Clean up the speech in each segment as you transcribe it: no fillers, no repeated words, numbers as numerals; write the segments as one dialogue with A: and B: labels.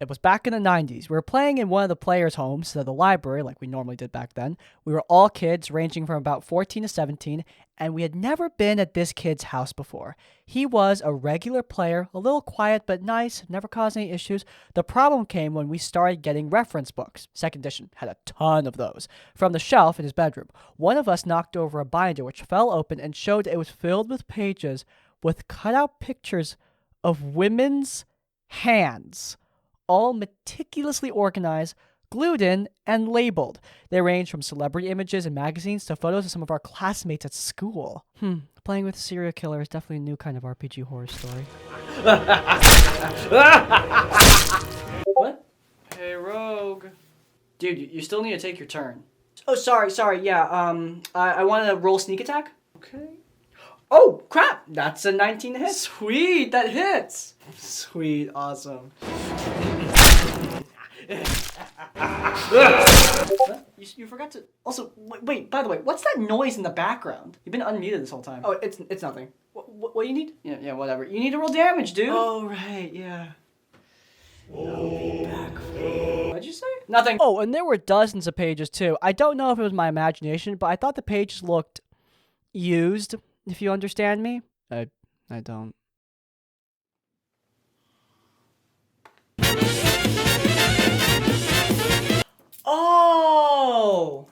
A: It was back in the 90s. We were playing in one of the players' homes, so the library, like we normally did back then. We were all kids ranging from about 14 to 17, and we had never been at this kid's house before. He was a regular player, a little quiet but nice, never caused any issues. The problem came when we started getting reference books. Second edition had a ton of those. From the shelf in his bedroom. One of us knocked over a binder which fell open and showed it was filled with pages with cutout pictures of women's hands, all meticulously organized, glued in, and labeled. They range from celebrity images and magazines to photos of some of our classmates at school. Playing with a serial killer is definitely a new kind of RPG horror story. What? Hey, Rogue. Dude, you still need to take your turn. Oh, sorry, yeah, I want to roll sneak attack. Okay. Oh, crap! That's a 19 to hit. Sweet, that hits! Sweet, awesome. You forgot to... Also, wait, by the way, what's that noise in the background? You've been unmuted this whole time. Oh, it's nothing. What do you need? Yeah, whatever. You need to roll damage, dude. Oh, right, yeah. What'd you say? Nothing. Oh, and there were dozens of pages, too. I don't know if it was my imagination, but I thought the pages looked used, if you understand me. I don't. Oh!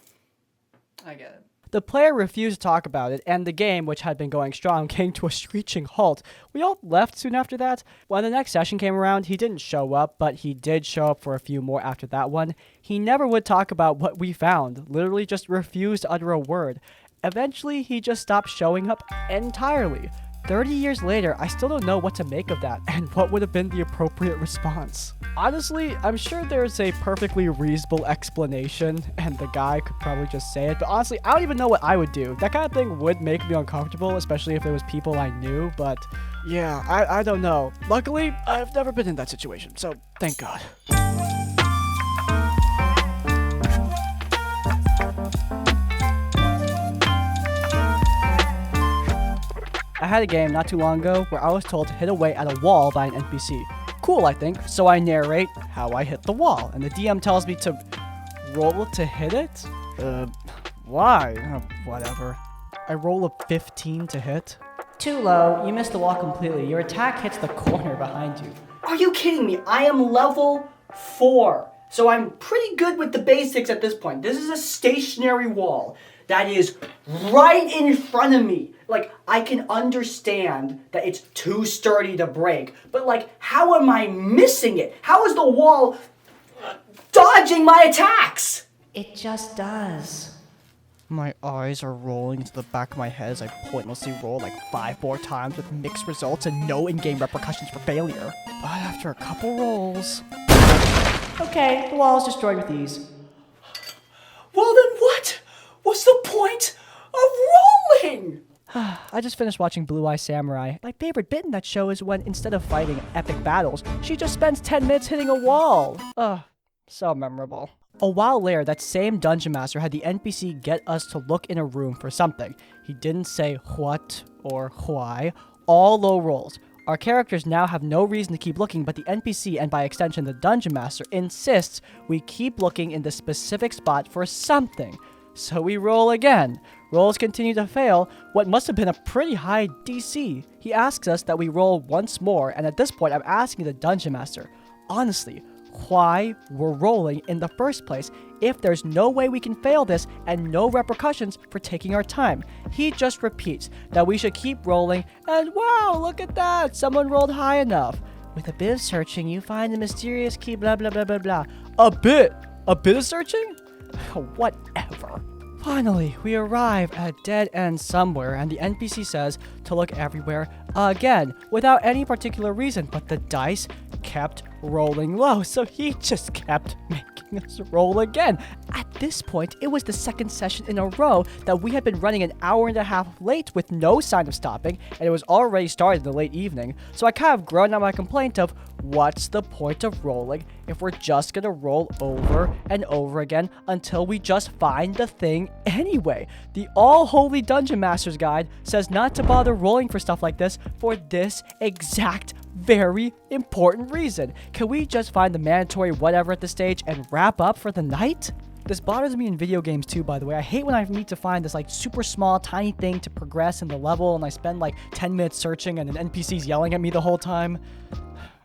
A: I get it. The player refused to talk about it, and the game, which had been going strong, came to a screeching halt. We all left soon after that. When the next session came around, he didn't show up, but he did show up for a few more after that one. He never would talk about what we found, literally just refused to utter a word. Eventually, he just stopped showing up entirely. 30 years later, I still don't know what to make of that, and what would have been the appropriate response. Honestly, I'm sure there's a perfectly reasonable explanation, and the guy could probably just say it, but honestly, I don't even know what I would do. That kind of thing would make me uncomfortable, especially if there was people I knew, but yeah, I don't know. Luckily, I've never been in that situation, so thank God. I had a game not too long ago where I was told to hit away at a wall by an NPC. Cool, I think. So I narrate how I hit the wall, and the DM tells me to roll to hit it? Why? Whatever. I roll a 15 to hit. Too low. You missed the wall completely. Your attack hits the corner behind you. Are you kidding me? I am level 4. So I'm pretty good with the basics at this point. This is a stationary wall that is right in front of me. Like, I can understand that it's too sturdy to break, but like, how am I missing it? How is the wall dodging my attacks? It just does. My eyes are rolling into the back of my head as I pointlessly roll like 5 more times with mixed results and no in-game repercussions for failure. But after a couple rolls... Okay, the wall is destroyed with ease. Well then what? What's the point of rolling? I just finished watching Blue Eye Samurai. My favorite bit in that show is when, instead of fighting epic battles, she just spends 10 minutes hitting a wall. So memorable. A while later, that same Dungeon Master had the NPC get us to look in a room for something. He didn't say what or why, all low rolls. Our characters now have no reason to keep looking, but the NPC, and by extension the Dungeon Master, insists we keep looking in the specific spot for something. So we roll again. Rolls continue to fail, what must have been a pretty high DC. He asks us that we roll once more, and at this point I'm asking the Dungeon Master, honestly, why we're rolling in the first place if there's no way we can fail this and no repercussions for taking our time. He just repeats that we should keep rolling, and wow, look at that, someone rolled high enough. With a bit of searching, you find the mysterious key, blah blah blah blah blah. A bit of searching? Whatever. Finally, we arrive at a dead end somewhere, and the NPC says to look everywhere again, without any particular reason, but the dice kept rolling low, so he just kept making us roll again. At this point, it was the second session in a row that we had been running an hour and a half late with no sign of stopping, and it was already started in the late evening, so I kind of groaned out my complaint of, what's the point of rolling if we're just gonna roll over and over again until we just find the thing anyway? The all-holy Dungeon Master's Guide says not to bother rolling for stuff like this for this exact very important reason. Can we just find the mandatory whatever at this stage and wrap up for the night? This bothers me in video games too, by the way. I hate when I need to find this like super small, tiny thing to progress in the level and I spend like 10 minutes searching and an NPC's yelling at me the whole time.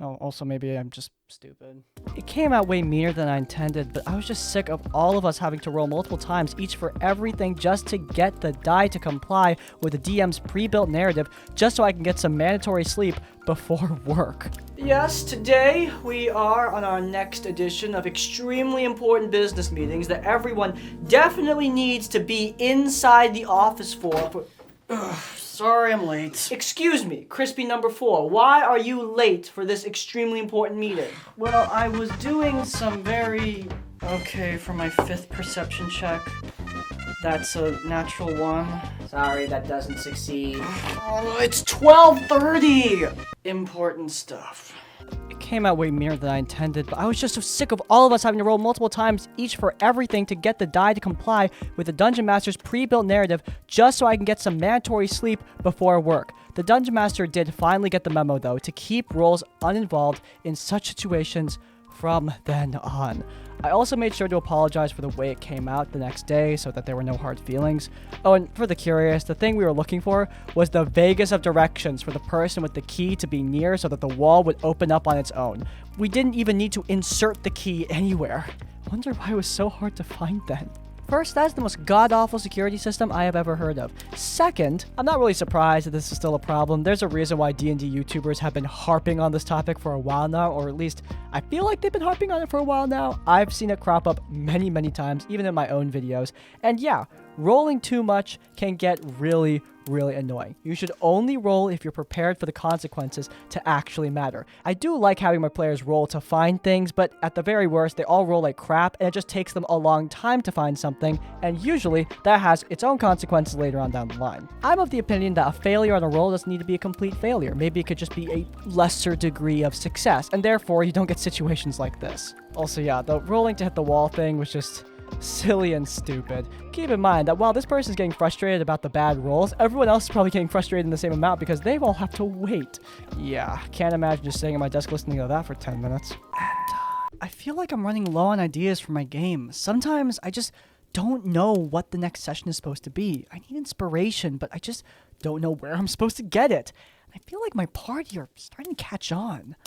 A: Oh, also, maybe I'm just stupid. It came out way meaner than I intended, but I was just sick of all of us having to roll multiple times, each for everything, just to get the die to comply with the DM's pre-built narrative, just so I can get some mandatory sleep before work. Yes, today we are on our next edition of extremely important business meetings that everyone definitely needs to be inside the office for. Sorry I'm late. Excuse me, Crispy number 4. Why are you late for this extremely important meeting? Well, I was doing some very... Okay, for my 5th perception check. That's a natural 1. Sorry, that doesn't succeed. Oh, it's 12:30! Important stuff. It came out way meaner than I intended, but I was just so sick of all of us having to roll multiple times each for everything to get the die to comply with the Dungeon Master's pre-built narrative, just so I can get some mandatory sleep before work. The Dungeon Master did finally get the memo, though, to keep rolls uninvolved in such situations from then on. I also made sure to apologize for the way it came out the next day so that there were no hard feelings. Oh, and for the curious, the thing we were looking for was the vaguest of directions for the person with the key to be near so that the wall would open up on its own. We didn't even need to insert the key anywhere. I wonder why it was so hard to find then. First, that's the most god-awful security system I have ever heard of. Second, I'm not really surprised that this is still a problem. There's a reason why D&D YouTubers have been harping on this topic for a while now, or at least I feel like they've been harping on it for a while now. I've seen it crop up many, many times, even in my own videos. And yeah, rolling too much can get really annoying. You should only roll if you're prepared for the consequences to actually matter. I do like having my players roll to find things, but at the very worst, they all roll like crap, and it just takes them a long time to find something, and usually that has its own consequences later on down the line. I'm of the opinion that a failure on a roll doesn't need to be a complete failure. Maybe it could just be a lesser degree of success, and therefore you don't get situations like this. Also, yeah, the rolling to hit the wall thing was just silly and stupid. Keep in mind that while this person's getting frustrated about the bad rolls, everyone else is probably getting frustrated in the same amount because they all have to wait. Yeah, can't imagine just sitting at my desk listening to that for 10 minutes. And I feel like I'm running low on ideas for my game. Sometimes I just don't know what the next session is supposed to be. I need inspiration, but I just don't know where I'm supposed to get it. And I feel like my party are starting to catch on.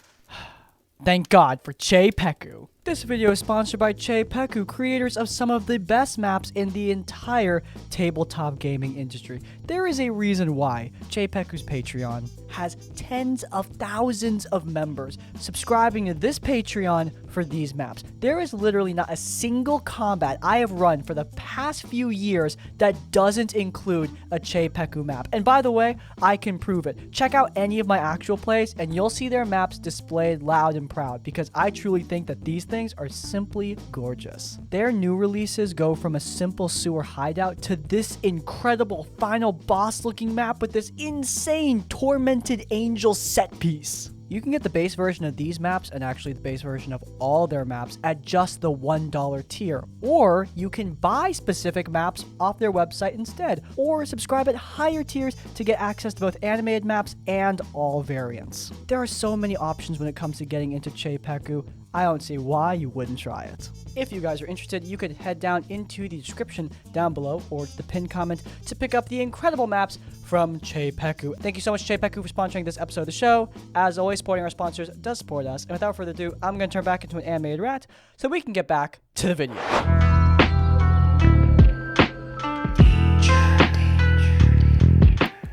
A: Thank God for CzePeku. This video is sponsored by CzePeku, creators of some of the best maps in the entire tabletop gaming industry. There is a reason why CzePeku's Patreon has tens of thousands of members subscribing to this Patreon for these maps. There is literally not a single combat I have run for the past few years that doesn't include a CzePeku map. And by the way, I can prove it. Check out any of my actual plays and you'll see their maps displayed loud and proud, because I truly think that these things are simply gorgeous. Their new releases go from a simple sewer hideout to this incredible final boss looking map with this insane tormented angel set piece. You can get the base version of these maps, and actually the base version of all their maps, at just the $1 tier. Or you can buy specific maps off their website instead, or subscribe at higher tiers to get access to both animated maps and all variants. There are so many options when it comes to getting into CzePeku. I don't see why you wouldn't try it. If you guys are interested, you could head down into the description down below or to the pinned comment to pick up the incredible maps from CzePeku. Thank you so much, CzePeku, for sponsoring this episode of the show. As always, supporting our sponsors does support us. And without further ado, I'm going to turn back into an animated rat so we can get back to the video.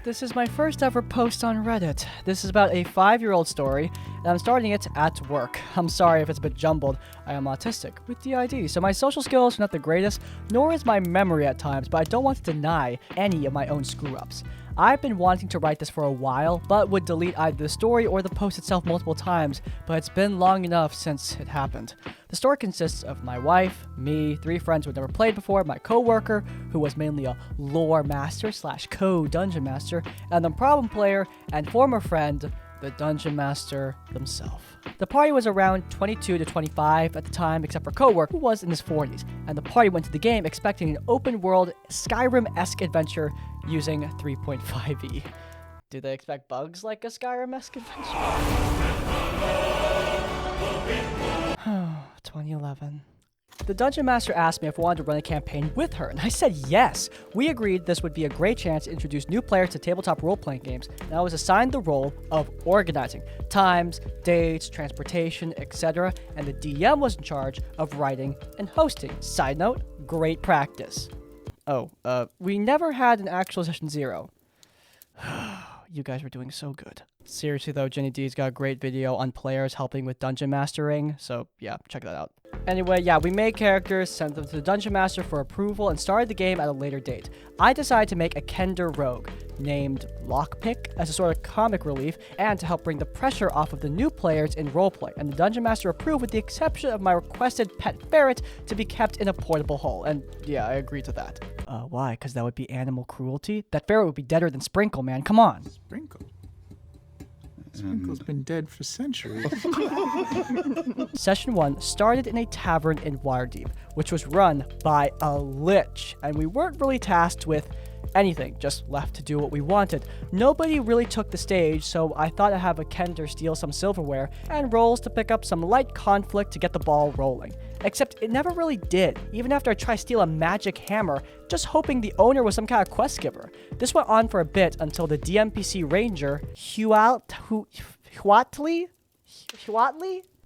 A: This is my first ever post on Reddit. This is about a 5-year-old story, and I'm starting it at work. I'm sorry if it's a bit jumbled. I am autistic with DID, so my social skills are not the greatest, nor is my memory at times, but I don't want to deny any of my own screw-ups. I've been wanting to write this for a while, but would delete either the story or the post itself multiple times, but it's been long enough since it happened. The story consists of my wife, me, 3 friends who had never played before, my co-worker, who was mainly a lore master / co-dungeon master, and the problem player and former friend, the dungeon master themselves. The party was around 22 to 25 at the time, except for co-worker, who was in his 40s, and the party went to the game expecting an open-world Skyrim-esque adventure using 3.5e. Do they expect bugs like a Skyrim-esque adventure? 2011. The Dungeon Master asked me if I wanted to run a campaign with her, and I said yes. We agreed this would be a great chance to introduce new players to tabletop role-playing games, and I was assigned the role of organizing times, dates, transportation, etc., and the DM was in charge of writing and hosting. Side note, great practice. We never had an actual session 0. You guys were doing so good. Seriously though, Jenny D's got a great video on players helping with dungeon mastering, so yeah, check that out. Anyway, yeah, we made characters, sent them to the Dungeon Master for approval, and started the game at a later date. I decided to make a Kender rogue, named Lockpick, as a sort of comic relief, and to help bring the pressure off of the new players in roleplay, and the Dungeon Master approved with the exception of my requested pet ferret to be kept in a portable hole, and yeah, I agreed to that. Why? Because that would be animal cruelty? That ferret would be deader than Sprinkle, man, come on.
B: Sprinkle? Sprinkle's been dead for centuries.
A: Session 1 started in a tavern in Waterdeep, which was run by a lich, and we weren't really tasked with anything, just left to do what we wanted. Nobody really took the stage, so I thought I'd have a Kender steal some silverware and rolls to pick up some light conflict to get the ball rolling. Except it never really did, even after I tried to steal a magic hammer, just hoping the owner was some kind of quest giver. This went on for a bit until the DMPC ranger, Huatley?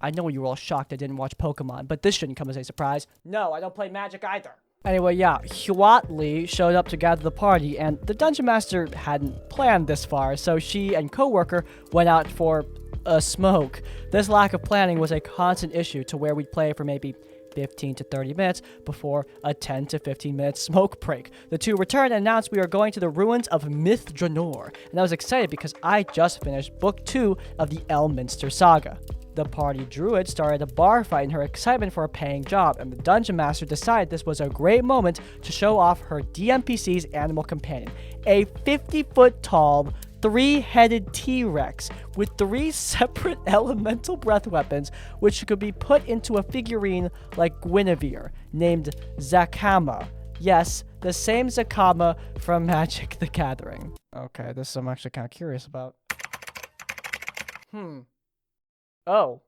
A: I know you were all shocked I didn't watch Pokemon, but this shouldn't come as a surprise. No, I don't play Magic either. Anyway, yeah, Huatley showed up to gather the party, and the Dungeon Master hadn't planned this far, so she and coworker went out for a smoke. This lack of planning was a constant issue to where we'd play for maybe 15 to 30 minutes before a 10 to 15 minute smoke break. The two returned and announced we were going to the ruins of Myth Dranor, and I was excited because I just finished book 2 of the Elminster saga. The party druid started a bar fight in her excitement for a paying job, and the Dungeon Master decided this was a great moment to show off her DMPC's animal companion, a 50-foot tall, 3-headed T-Rex with 3 separate elemental breath weapons, which could be put into a figurine like Guinevere, named Zakama. Yes, the same Zakama from Magic the Gathering. Okay, this I'm actually kind of curious about. Oh,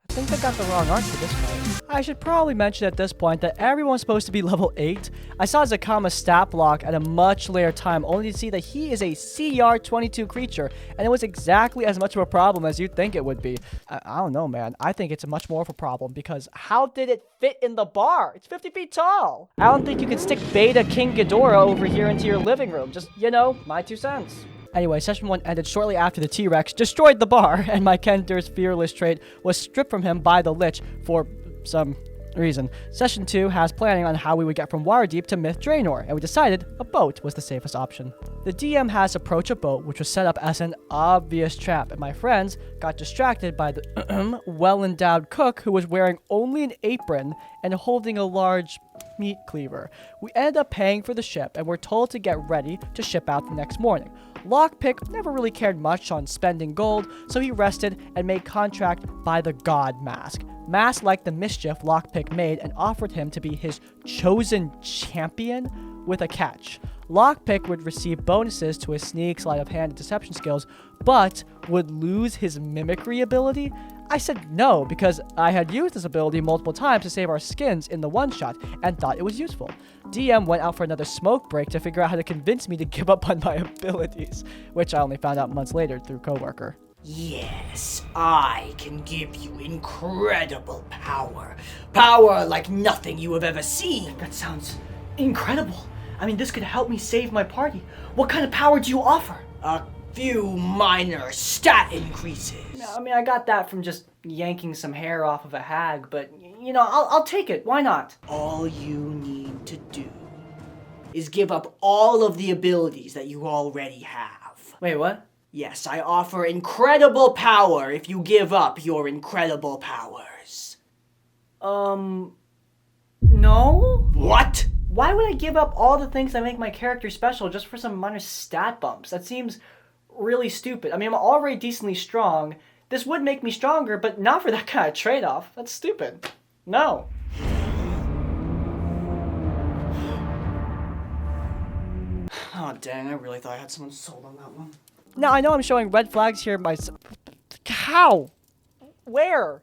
A: I think I got the wrong art for this fight. I should probably mention at this point that everyone's supposed to be level 8. I saw Zakama's stat block at a much later time, only to see that he is a CR 22 creature, and it was exactly as much of a problem as you'd think it would be. I don't know, man. I think it's much more of a problem, because how did it fit in the bar? It's 50 feet tall. I don't think you can stick Beta King Ghidorah over here into your living room. Just, you know, my 2 cents. Anyway, Session 1 ended shortly after the T-Rex destroyed the bar, and my Kender's fearless trait was stripped from him by the Lich for some reason. Session 2 has planning on how we would get from Waterdeep to Myth Draenor, and we decided a boat was the safest option. The DM has approached a boat, which was set up as an obvious trap, and my friends got distracted by the well-endowed cook who was wearing only an apron and holding a large meat cleaver. We ended up paying for the ship, and were told to get ready to ship out the next morning. Lockpick never really cared much on spending gold, so he rested and made contract by the God Mask. Mask liked the mischief Lockpick made and offered him to be his chosen champion with a catch. Lockpick would receive bonuses to his sneak, sleight of hand, and deception skills, but would lose his mimicry ability. I said no because I had used this ability multiple times to save our skins in the one-shot and thought it was useful. DM went out for another smoke break to figure out how to convince me to give up on my abilities, which I only found out months later through coworker.
C: Yes, I can give you incredible power. Power like nothing you have ever seen.
A: That sounds incredible. I mean, this could help me save my party. What kind of power do you offer?
C: A few minor stat increases.
A: I mean, I got that from just yanking some hair off of a hag, but, you know, I'll take it. Why not?
C: All you need to do is give up all of the abilities that you already have.
A: Wait, what?
C: Yes, I offer incredible power if you give up your incredible powers.
A: No?
C: What?
A: Why would I give up all the things that make my character special just for some minor stat bumps? That seems really stupid. I mean, I'm already decently strong. This would make me stronger, but not for that kind of trade-off. That's stupid. No. Oh, dang, I really thought I had someone sold on that one. Now, I know I'm showing red flags here How? Where?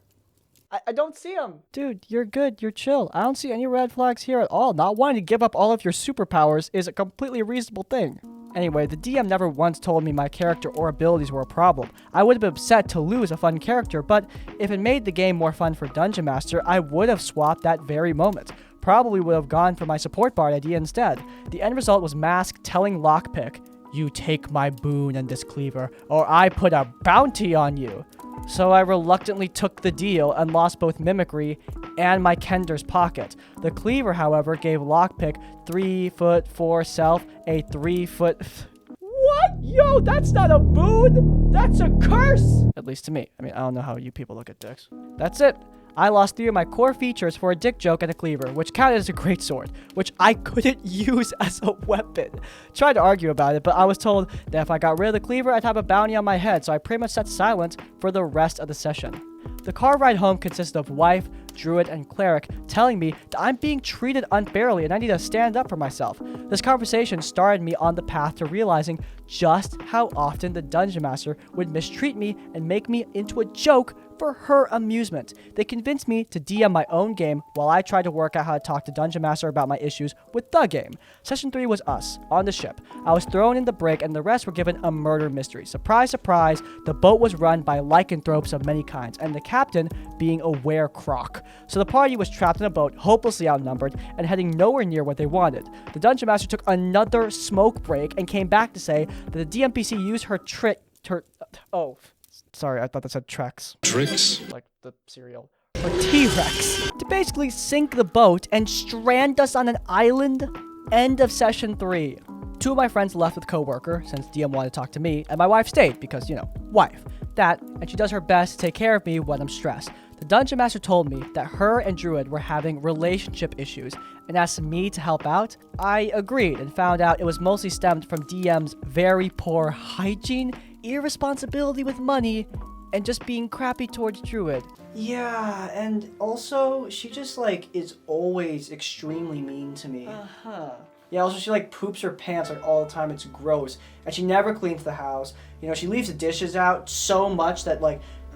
A: I don't see them. Dude, you're good. You're chill. I don't see any red flags here at all. Not wanting to give up all of your superpowers is a completely reasonable thing. Anyway, the DM never once told me my character or abilities were a problem. I would have been upset to lose a fun character, but if it made the game more fun for Dungeon Master, I would have swapped that very moment. Probably would have gone for my support bard idea instead. The end result was Mask telling Lockpick, "You take my boon and this cleaver, or I put a bounty on you." So I reluctantly took the deal and lost both Mimicry and my Kender's pocket. The cleaver, however, gave Lockpick 3'4" self a 3'. What? Yo, that's not a boon! That's a curse! At least to me. I mean, I don't know how you people look at dicks. That's it. I lost 3 of my core features for a dick joke and a cleaver, which counted as a great sword, which I couldn't use as a weapon. Tried to argue about it, but I was told that if I got rid of the cleaver, I'd have a bounty on my head, so I pretty much sat silent for the rest of the session. The car ride home consisted of wife, druid, and cleric telling me that I'm being treated unfairly and I need to stand up for myself. This conversation started me on the path to realizing just how often the Dungeon Master would mistreat me and make me into a joke for her amusement. They convinced me to DM my own game while I tried to work out how to talk to Dungeon Master about my issues with the game. Session 3 was us, on the ship. I was thrown in the brig and the rest were given a murder mystery. Surprise, surprise, the boat was run by lycanthropes of many kinds, and the captain being a were-croc. So the party was trapped in a boat, hopelessly outnumbered, and heading nowhere near what they wanted. The Dungeon Master took another smoke break and came back to say that the DMPC used her sorry, I thought that said Trex.
D: Tricks?
A: Like the cereal. Or T-Rex. To basically sink the boat and strand us on an island. End of session 3. 2 of my friends left with coworker, since DM wanted to talk to me, and my wife stayed, because, wife. That, and she does her best to take care of me when I'm stressed. The Dungeon Master told me that her and Druid were having relationship issues, and asked me to help out. I agreed, and found out it was mostly stemmed from DM's very poor hygiene, irresponsibility with money, and just being crappy towards Druid.
E: Yeah, and also, she just, is always extremely mean to me.
A: Uh-huh.
E: Yeah, also she, poops her pants, all the time. It's gross. And she never cleans the house. She leaves the dishes out so much that,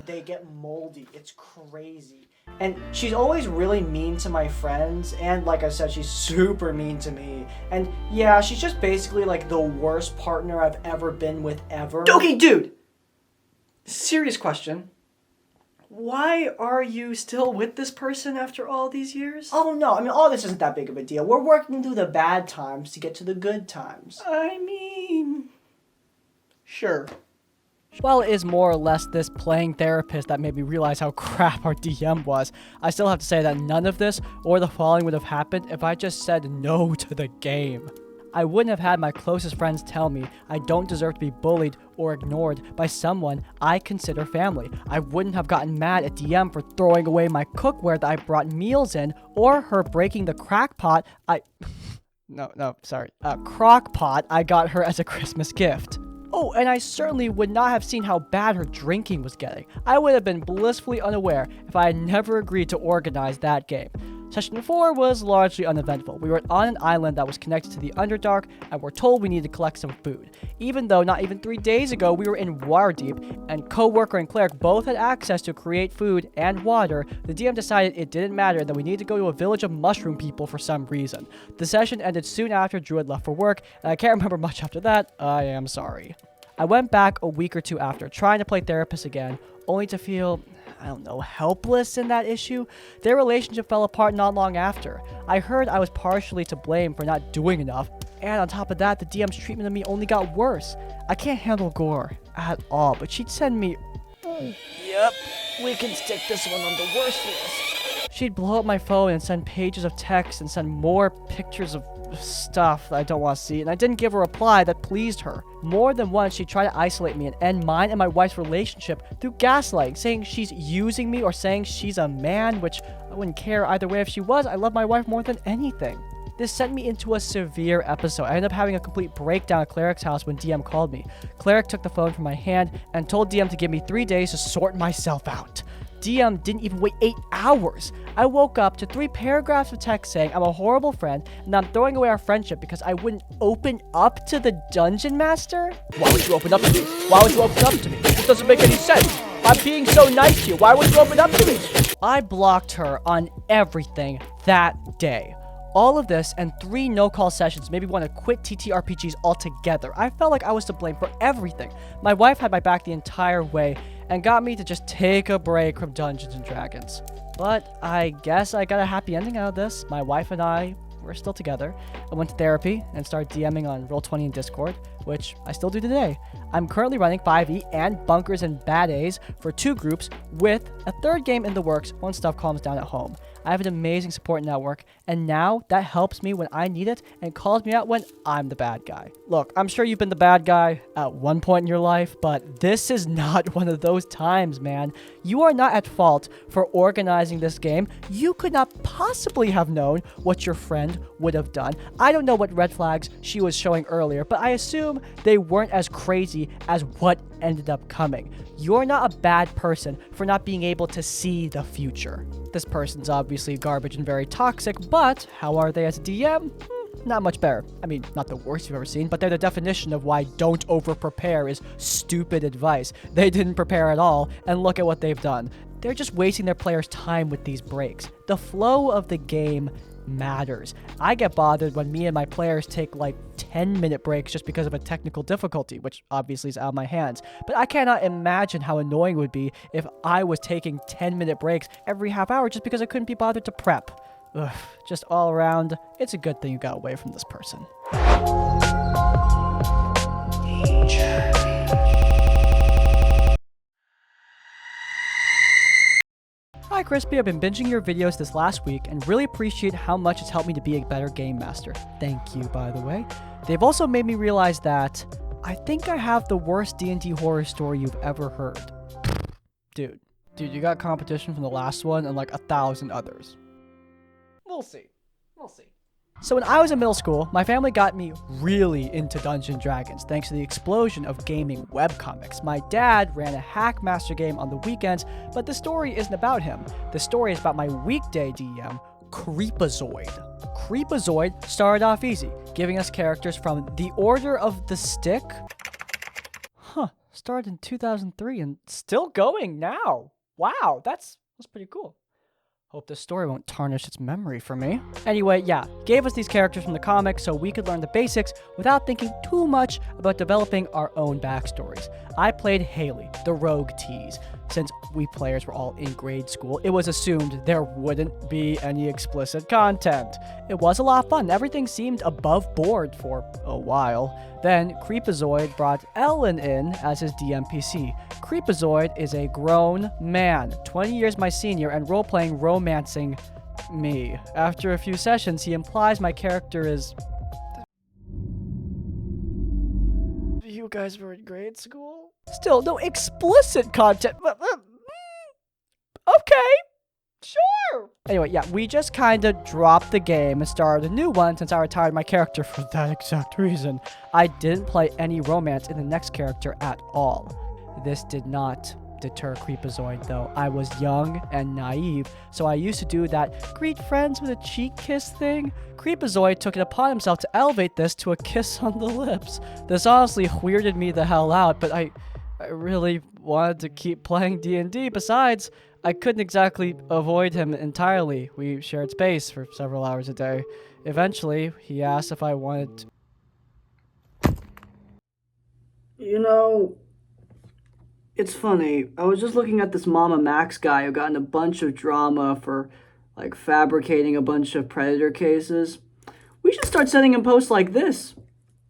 E: they get moldy. It's crazy. And she's always really mean to my friends, and like I said, she's super mean to me. And yeah, she's just basically the worst partner I've ever been with ever.
A: Okay, dude! Serious question. Why are you still with this person after all these years?
E: Oh no, all this isn't that big of a deal. We're working through the bad times to get to the good times.
A: I mean... Sure. While it is more or less this playing therapist that made me realize how crap our DM was, I still have to say that none of this or the following would have happened if I just said no to the game. I wouldn't have had my closest friends tell me I don't deserve to be bullied or ignored by someone I consider family. I wouldn't have gotten mad at DM for throwing away my cookware that I brought meals in, or her breaking the crock-pot I got her as a Christmas gift. Oh, and I certainly would not have seen how bad her drinking was getting. I would have been blissfully unaware if I had never agreed to organize that game. Session 4 was largely uneventful. We were on an island that was connected to the Underdark, and were told we needed to collect some food. Even though not even 3 days ago we were in Waterdeep, and co-worker and cleric both had access to create food and water, the DM decided it didn't matter and that we needed to go to a village of mushroom people for some reason. The session ended soon after Druid left for work, and I can't remember much after that. I am sorry. I went back a week or 2 after, trying to play therapist again, only to feel, helpless in that issue. Their relationship fell apart not long after. I heard I was partially to blame for not doing enough, and on top of that, the DM's treatment of me only got worse. I can't handle gore at all, but she'd send me... Yep, we can stick this one on the worst list. She'd blow up my phone and send pages of text and send more pictures of stuff that I don't want to see, and I didn't give a reply that pleased her. More than once, she tried to isolate me and end mine and my wife's relationship through gaslighting, saying she's using me or saying she's a man, which I wouldn't care either way if she was. I love my wife more than anything. This sent me into a severe episode. I ended up having a complete breakdown at Cleric's house when DM called me. Cleric took the phone from my hand and told DM to give me 3 days to sort myself out. DM didn't even wait 8 hours. I woke up to 3 paragraphs of text saying I'm a horrible friend and I'm throwing away our friendship because I wouldn't open up to the dungeon master? Why would you open up to me? Why would you open up to me? It doesn't make any sense. I'm being so nice to you. Why would you open up to me? I blocked her on everything that day. All of this and 3 no-call sessions made me want to quit TTRPGs altogether. I felt like I was to blame for everything. My wife had my back the entire way and got me to just take a break from Dungeons & Dragons. But I guess I got a happy ending out of this. My wife and I were still together. I went to therapy and started DMing on Roll20 in Discord, which I still do today. I'm currently running 5e and Bunkers and Bad A's for 2 groups with a 3rd game in the works once stuff calms down at home. I have an amazing support network, and now that helps me when I need it and calls me out when I'm the bad guy. Look, I'm sure you've been the bad guy at one point in your life, but this is not one of those times, man. You are not at fault for organizing this game. You could not possibly have known what your friend would have done. I don't know what red flags she was showing earlier, but I assume they weren't as crazy as what ended up coming. You're not a bad person for not being able to see the future. This person's obviously garbage and very toxic, but how are they as a DM? Not much better. I mean, not the worst you've ever seen, but they're the definition of why don't over-prepare is stupid advice. They didn't prepare at all, and look at what they've done. They're just wasting their players' time with these breaks. The flow of the game matters. I get bothered when me and my players take like 10-minute breaks just because of a technical difficulty, which obviously is out of my hands. But I cannot imagine how annoying it would be if I was taking 10-minute breaks every half hour just because I couldn't be bothered to prep. Ugh, just all around, it's a good thing you got away from this person. Hi Crispy, I've been binging your videos this last week and really appreciate how much it's helped me to be a better game master. Thank you, by the way. They've also made me realize that I think I have the worst D&D horror story you've ever heard. Dude, you got competition from the last one and like 1,000 others. We'll see. So when I was in middle school, my family got me really into Dungeons & Dragons thanks to the explosion of gaming webcomics. My dad ran a Hackmaster game on the weekends, but the story isn't about him. The story is about my weekday DM, Creepazoid. Creepazoid started off easy, giving us characters from the Order of the Stick. Started in 2003 and still going now. Wow, that's pretty cool. Hope this story won't tarnish its memory for me. Anyway, yeah, gave us these characters from the comics so we could learn the basics without thinking too much about developing our own backstories. I played Haley, the rogue tease. Since we players were all in grade school, it was assumed there wouldn't be any explicit content. It was a lot of fun. Everything seemed above board for a while. Then, Creepazoid brought Ellen in as his DMPC. Creepazoid is a grown man, 20 years my senior, and role-playing romancing me. After a few sessions, he implies my character is... You guys were in grade school? Still, no explicit content. Okay, sure. Anyway, yeah, we just kind of dropped the game and started a new one since I retired my character for that exact reason. I didn't play any romance in the next character at all. This did not deter Creepazoid, though. I was young and naive, so I used to do that greet friends with a cheek kiss thing. Creepazoid took it upon himself to elevate this to a kiss on the lips. This honestly weirded me the hell out, but I really wanted to keep playing D&D. Besides, I couldn't exactly avoid him entirely. We shared space for several hours a day. Eventually, he asked if I wanted to...
E: You know, it's funny. I was just looking at this Mama Max guy who got in a bunch of drama for, like, fabricating a bunch of predator cases. We should start sending him posts like this.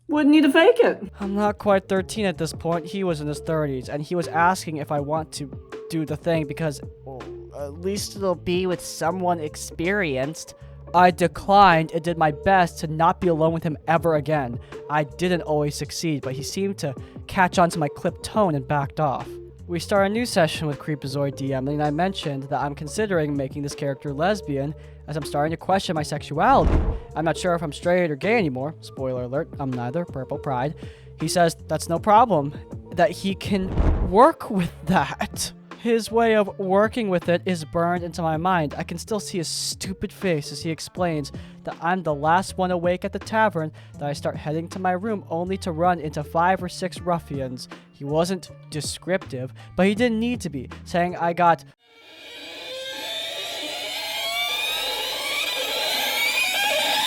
E: Wouldn't need to fake it. I'm not quite 13 at this point. He was in his 30s, and he was asking if I want to do the thing because, well, at least it'll be with someone experienced. I declined and did my best to not be alone with him ever again. I didn't always succeed, but he seemed to catch on to my clipped tone and backed off. We start a new session with Creepazoid DM, and I mentioned that I'm considering making this character lesbian as I'm starting to question my sexuality. I'm not sure if I'm straight or gay anymore. Spoiler alert, I'm neither. Purple pride. He says that's no problem, that he can work with that.
A: His way of working with it is burned into my mind. I can still see his stupid face as he explains that I'm the last one awake at the tavern, that I start heading to my room only to run into 5 or 6 ruffians. He wasn't descriptive, but he didn't need to be, saying I got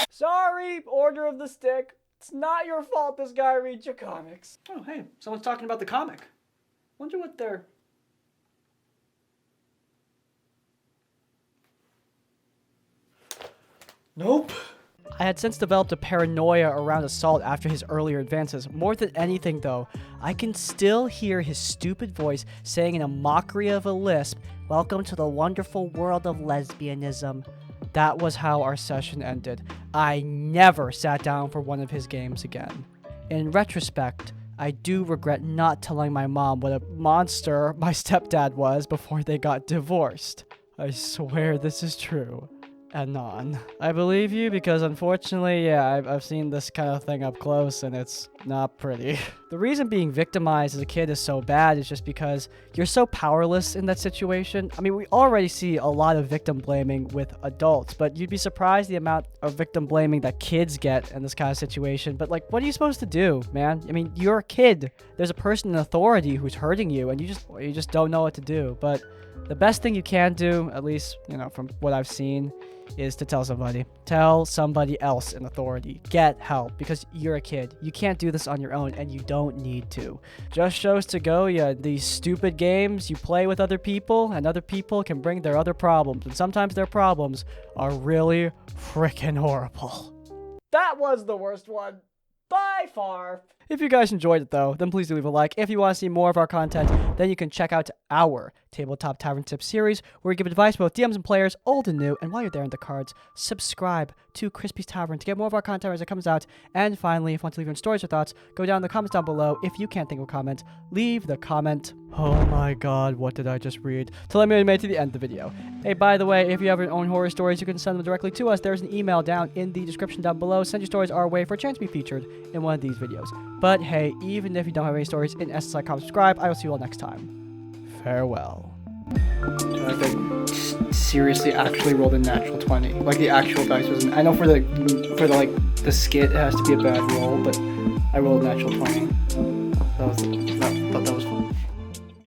A: Sorry, Order of the Stick. It's not your fault this guy reads your comics. Oh, hey, someone's talking about the comic. Wonder what they're... Nope. I had since developed a paranoia around Assault after his earlier advances. More than anything, though, I can still hear his stupid voice saying in a mockery of a lisp, "Welcome to the wonderful world of lesbianism." That was how our session ended. I never sat down for one of his games again. In retrospect, I do regret not telling my mom what a monster my stepdad was before they got divorced. I swear this is true. Anon. I believe you because unfortunately, yeah, I've seen this kind of thing up close and it's not pretty. The reason being victimized as a kid is so bad is just because you're so powerless in that situation. I mean, we already see a lot of victim blaming with adults, but you'd be surprised the amount of victim blaming that kids get in this kind of situation. But like, what are you supposed to do, man? I mean, you're a kid. There's a person in authority who's hurting you and you just don't know what to do. But the best thing you can do, at least, you know, from what I've seen, is to tell somebody. Tell somebody else in authority. Get help, because you're a kid. You can't do this on your own, and you don't need to. Just shows to go, yeah, these stupid games you play with other people, and other people can bring their other problems, and sometimes their problems are really freaking horrible. That was the worst one. By far. If you guys enjoyed it though, then please do leave a like. If you want to see more of our content, then you can check out our Tabletop Tavern Tips series, where we give advice to both DMs and players, old and new. And while you're there in the cards, subscribe to Crispy's Tavern to get more of our content as it comes out. And finally, if you want to leave your own stories or thoughts, go down in the comments down below. If you can't think of a comment, leave the comment. Oh my god, what did I just read? To let me know you made it to the end of the video. Hey, by the way, if you have your own horror stories, you can send them directly to us. There's an email down in the description down below. Send your stories our way for a chance to be featured in one of these videos. But hey, even if you don't have any stories in SSI, comment, subscribe. I will see you all next time. Farewell. I seriously actually rolled a natural 20. Like the actual dice was I know for the like the skit it has to be a bad roll, but I rolled a natural 20. That was fun.